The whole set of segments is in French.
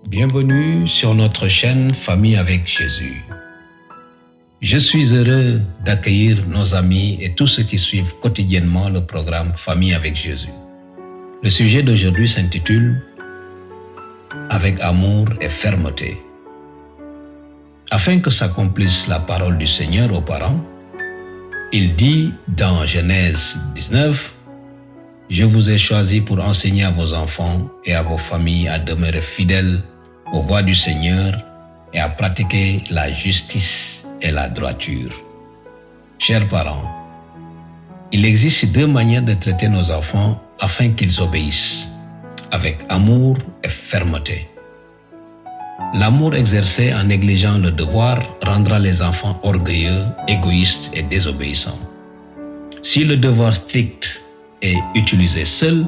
Bienvenue sur notre chaîne Famille avec Jésus. Je suis heureux d'accueillir nos amis et tous ceux qui suivent quotidiennement le programme Famille avec Jésus. Le sujet d'aujourd'hui s'intitule « Avec amour et fermeté ». Afin que s'accomplisse la parole du Seigneur aux parents, il dit dans Genèse 19 « Je vous ai choisi pour enseigner à vos enfants et à vos familles à demeurer fidèles aux voies du Seigneur et à pratiquer la justice et la droiture. » Chers parents, il existe deux manières de traiter nos enfants afin qu'ils obéissent, avec amour et fermeté. L'amour exercé en négligeant le devoir rendra les enfants orgueilleux, égoïstes et désobéissants. Si le devoir strict est utilisé seul,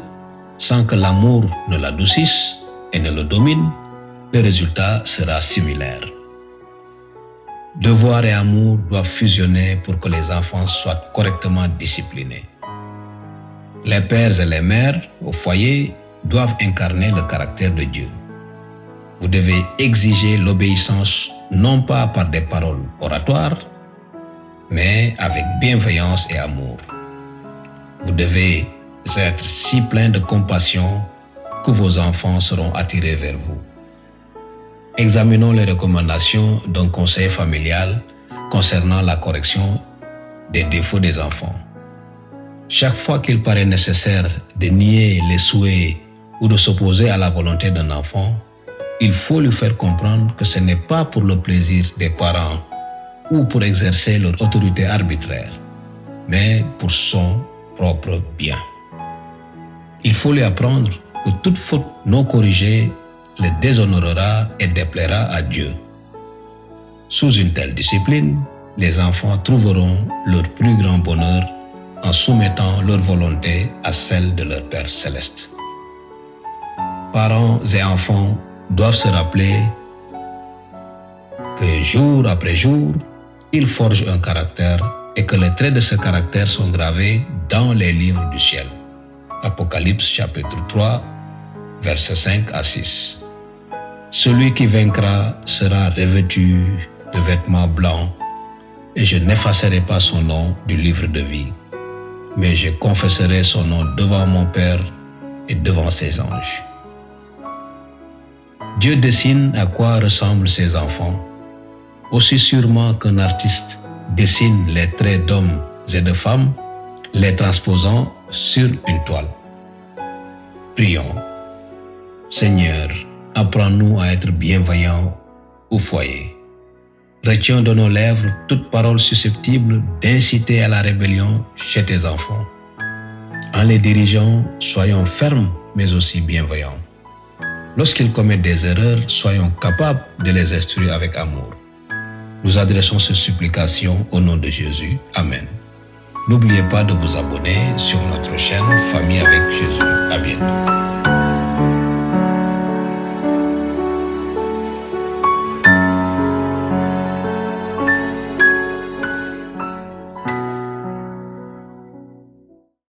sans que l'amour ne l'adoucisse et ne le domine, le résultat sera similaire. Devoir et amour doivent fusionner pour que les enfants soient correctement disciplinés. Les pères et les mères au foyer doivent incarner le caractère de Dieu. Vous devez exiger l'obéissance non pas par des paroles oratoires, mais avec bienveillance et amour. Vous devez être si plein de compassion que vos enfants seront attirés vers vous. Examinons les recommandations d'un conseil familial concernant la correction des défauts des enfants. Chaque fois qu'il paraît nécessaire de nier les souhaits ou de s'opposer à la volonté d'un enfant, il faut lui faire comprendre que ce n'est pas pour le plaisir des parents ou pour exercer leur autorité arbitraire, mais pour son propre bien. Il faut lui apprendre que toute faute non corrigée le déshonorera et déplaira à Dieu. Sous une telle discipline, les enfants trouveront leur plus grand bonheur en soumettant leur volonté à celle de leur Père céleste. Parents et enfants doivent se rappeler que jour après jour, ils forgent un caractère et que les traits de ce caractère sont gravés dans les livres du ciel. Apocalypse chapitre 3, versets 5 à 6. Celui qui vaincra sera revêtu de vêtements blancs et je n'effacerai pas son nom du livre de vie, mais je confesserai son nom devant mon Père et devant ses anges. Dieu dessine à quoi ressemblent ses enfants, aussi sûrement qu'un artiste dessine les traits d'hommes et de femmes, les transposant sur une toile. Prions. Seigneur, apprends-nous à être bienveillants au foyer. Retiens de nos lèvres toute parole susceptible d'inciter à la rébellion chez tes enfants. En les dirigeant, soyons fermes mais aussi bienveillants. Lorsqu'ils commettent des erreurs, soyons capables de les instruire avec amour. Nous adressons ces supplications au nom de Jésus. Amen. N'oubliez pas de vous abonner sur notre chaîne Famille avec Jésus. À bientôt.